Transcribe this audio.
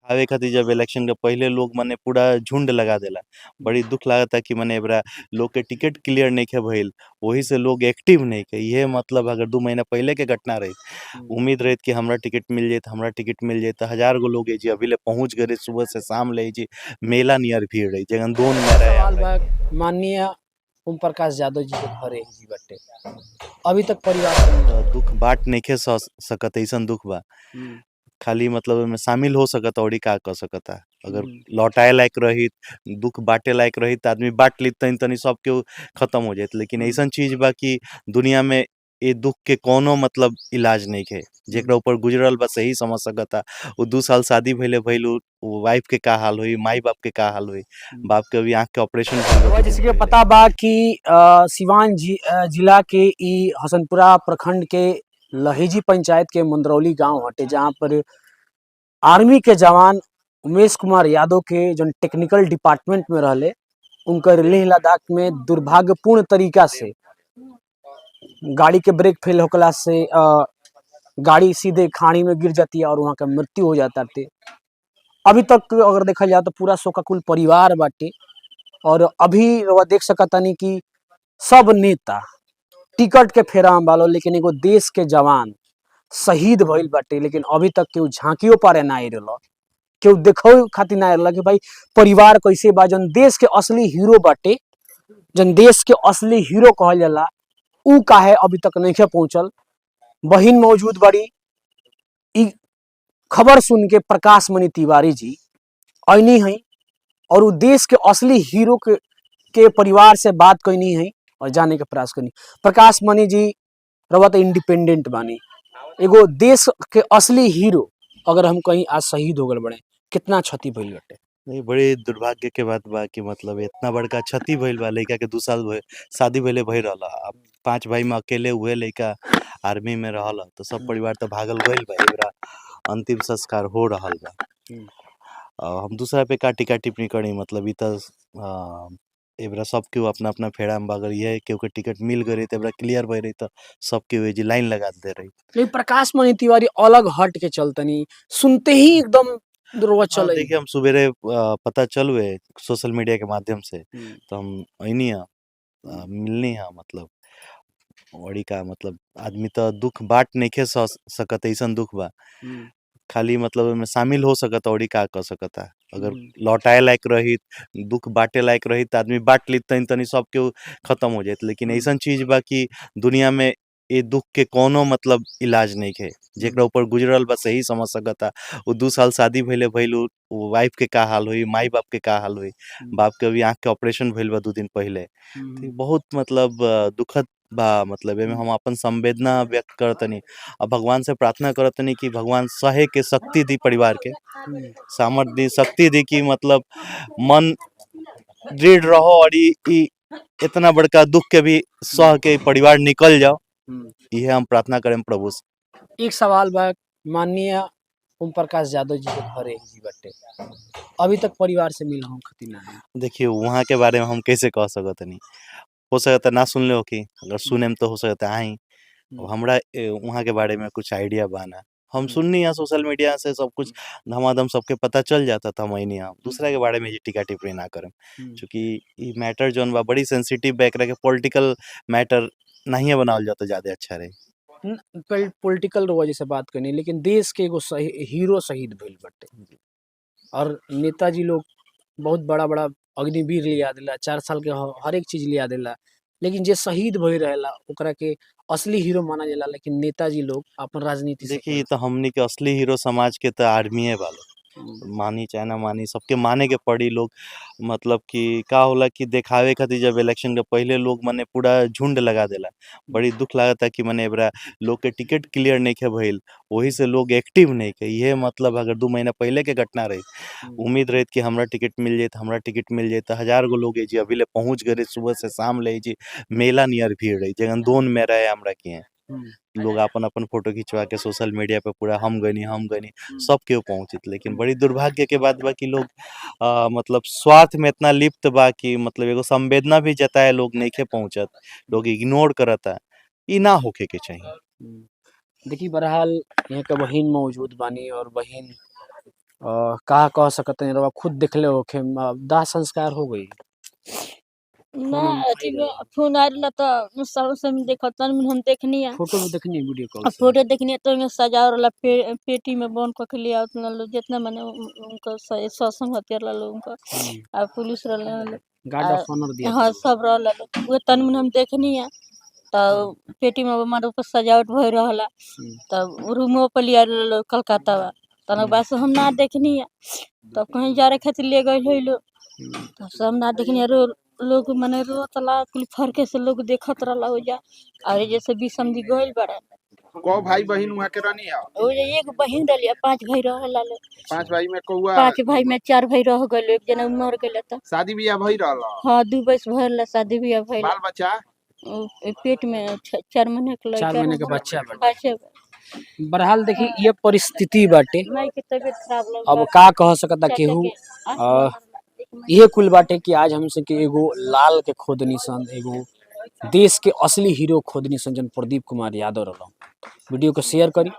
आवे खातिर जब इलेक्शन के पहिले लोग मने पूरा झुंड लगा देला। बड़ी दुख लागता कि मने एबरा लोग के टिकट क्लियर नइखे भइल, वही से लोग एक्टिव नइखे। इहे मतलब अगर 2 महीना पहिले के घटना रही, उम्मीद रहित कि हमरा टिकट मिल जाइत, हमरा टिकट मिल जाइत। हजार गो लोग एजी अभी ले पहुँच गए सुबह से शाम ले एजी मेला नियर भीड़ रही जगन दोन में रहे सवाल हमरा। बा माननीय ओम प्रकाश यादव जी के घरे ही बाटे, अभी तक परिवार से मिलल तो दुख बाट नइखे सकत, ऐसन दुख बा। खाली मतलब एमे शामिल हो सकता और का कर सकता। अगर लौटाए लायक रही, दुख बांटे लायक रही त आदमी बांट ली तनी तनी सब के खत्म हो जात। लेकिन ऐसन चीज बा कि दुनिया में ए दुख के कोनो मतलब इलाज नइखे। जेकरा ऊपर गुजरल बा सही समझ सकता। वो 2 साल शादी भइले भइल, वाइफ के का हाल होई, माई बाप के का हाल होई। बाप के अभी आँख के ऑपरेशन भइल बा। जैसे कि पता बा कि सिवान जिला के ई हसनपुरा प्रखंड के लहेजी पंचायत के मंदरौली गांव हटे, जहां पर आर्मी के जवान उमेश कुमार यादव के जो टेक्निकल डिपार्टमेंट में रहले, उनकर लेह लद्दाख में दुर्भाग्यपूर्ण तरीका से गाड़ी के ब्रेक फेल होकला से गाड़ी सीधे खाड़ी में गिर जाती है और वहाँ का मृत्यु हो जाता है। अभी तक अगर देखा जाए तो पूरा शोकाकुल परिवार बाटे। और अभी वह देख सकतानी कि सब नेता टिकट के फेरा में बालो, लेकिन एगो देश के जवान शहीद भइल बाटे, लेकिन अभी तक केहू झांकियो पारे ना आई रहल, केहू देखो खातिर ना रहल कि भाई परिवार कैसे बा। जन देश के असली हीरो बाटे, जन देश के असली हीरो कहल जाला, ऊ काहे अभी तक नहीं पहुंचल। बहिन मौजूद बड़ी, ई खबर सुन के प्रकाश मणि तिवारी जी ऐनी है और वो देश के असली हीरो के परिवार से बात करनी है और जाने के प्रयास करनी। प्रकाश मणि जी रवा तो इंडिपेंडेंट बानी, एगो देश के असली हीरो अगर हम कहीं आज शहीद हो गए बड़े, कितना क्षति भइल बाटे। नहीं, बड़ी दुर्भाग्य के बात बा कि मतलब इतना बड़का क्षति भइल बा। लइका के 2 साल शादी भइले भई रहल। अब 5 भाई में अकेले उहे लइका आर्मी में रहल, तो सब परिवार तो भागल गइल बा। एकरा अंतिम संस्कार हो रहल बा। हम दूसरा पे का टिका टिप्पणी करी, मतलब ई त एबरा सब केहू अपना अपना फेरा में बा। अगर ये केहू के टिकट मिल गई रही तो एबरा क्लियर भई रही तो सब केहू एजी लाइन लगा दे रही। लेकिन प्रकाश मणि तिवारी अलग हट के चलतनी, सुनते ही एकदम रोवा चल। देखिए हम सुबेरे पता चल हुए सोशल मीडिया के माध्यम से, तो हम ऐनी मिलनी है। मतलब बड़ी का मतलब आदमी तो दुख बाट नइखे सकत, ऐसन दुख बा। खाली मतलब एमे शामिल हो सकता और का कर सकता। अगर लौटाए लायक रही, दुख बांटे लायक रही त आदमी बांट ली तनी तनी सब के खत्म हो जात। लेकिन ऐसन चीज बा कि दुनिया में ए दुख के कोनो मतलब इलाज नइखे। जेकरा ऊपर गुजरल बा सही समझ सकता। वो 2 साल शादी भइले भइल, वाइफ के का हाल होई, माई बाप के का हाल होई। बाप के अभी आँख के ऑपरेशन भइल बा 2 दिन पहिले। तो ई बहुत मतलब दुखद बा। मतलब एमे हम अपन संवेदना व्यक्त करतनी और भगवान से प्रार्थना करतनी कि भगवान सहे के शक्ति दी, परिवार के सामर्थ्य दी, शक्ति दी कि मतलब मन दृढ़ रहो और ई इतना बड़का दुख के भी सह के परिवार निकल जाओ। ये हम प्रार्थना करें प्रभु से। एक सवाल बा माननीय ओम प्रकाश यादव जी के घरे ही बाटे, अभी तक परिवार से मिल हम खातिर ना है। देखिए वहाँ के बारे में हम कैसे कह सकत नहीं। हो सकता ना सुन ले हो कि अगर सुने में तो हो सकता आई। हमरा वहाँ के बारे में कुछ आइडिया बाना। हम सुननी है सोशल मीडिया से सब कुछ धमाधम सबके पता चल जाता था। मैंने दूसरा के बारे में ये टिका टिप्पणी ना करम, क्योंकि ये मैटर जोन बा बड़ी सेंसिटिव बा। एकरा के पॉलिटिकल मैटर नहीं बनावल जाता ज्यादा अच्छा रही। पॉलिटिकल वजह से बात करनी, लेकिन देश के एगो हीरो शहीद भइल बाटे और नेताजी लोग बहुत बड़ा बड़ा अग्निवीर लिया दिला, 4 साल के हर एक चीज लिया दिला, लेकिन जे शहीद भई रहेला ओकरा के असली हीरो माना जाला। लेकिन नेताजी लोग अपन राजनीति से देखिए तो हमनी के असली हीरो समाज के तो आर्मी वाले मानी चाहे ना मानी, सबके माने के पड़ी लोग। मतलब कि का होला कि देखावे खातिर जब इलेक्शन के पहिले लोग मने पूरा झुंड लगा देला। बड़ी दुख लागता कि मने एबरा लोग के टिकट क्लियर नइखे भइल, वही से लोग एक्टिव नइखे। इहे मतलब अगर 2 महीना पहिले के घटना रही, उम्मीद रहित कि हमरा टिकट मिल जाइत, हमरा टिकट मिल जाइत। हजार गो लोग एजी अभी ले पहुँच गए सुबह से शाम ले एजी मेला नियर भीड़ रही जगन दोन में रहे हमरा किए। लोग अपन अपन फोटो खिंचवा के सोशल मीडिया पे पूरा हम गनी सब केहू पहुंचित। लेकिन बड़ी दुर्भाग्य के बात बा कि लोग मतलब स्वार्थ में इतना लिप्त बा कि मतलब एगो संवेदना भी जताए लोग नइखे पहुंचत, लोग इग्नोर करता। ई ना होखे के चाहिए। देखिए बहरहाल यहाँ के बहिन मौजूद बानी और बहिन का कह सकते हैं रवा खुद देखले होखे दाह संस्कार हो गई ना अथी में फोन आयल तो सब में देखत हम देखनी है फोटो में देखनी वीडियो कॉल अब से फोटो देखनी है तो में सजा वाला पेटी में बंद करके लिया उतना लोग जितना मैंने उनका सत्संग हथियार ला लोग उनका आ पुलिस रहले गार्ड ऑफ ऑनर दिया हाँ सब रहला वो तन में हम देखनी है तो पेटी में हमारे ऊपर सजावट भई रहला तब रूमो पर लिया लोग कलकत्ता तना बस हम ना देखनी है तो कहीं जा रहे खातिर ले गए है लोग तो सब ना देखनी है लोग मने रोतला कुल फरके से लोग देखत रहला हो जा अरे जैसे भी समझी गइल बड़ा को भाई बहन वहाँ के रहनी है ओ एक बहिन रहलिया 5 भाई रहला ले 5 भाई में कौआ 5 भाई में 4 भाई रह गइल एक जना मर गइल त शादी बियाह भई रहला हां 2 बस भरला शादी बियाह भइल बाल बच्चा पेट में 4 महीने के लड़का 4 महीने के बच्चा बच्चे बहरहाल देखी ये परिस्थिति बाटे माई के तबीयत खराब लग अब का कह सकता केहू ये कुल बाटे कि आज हमसे के एगो लाल के खोदनी सन एगो देश के असली हीरो खोदनी सन जन प्रदीप कुमार यादव रहलन वीडियो को शेयर करी।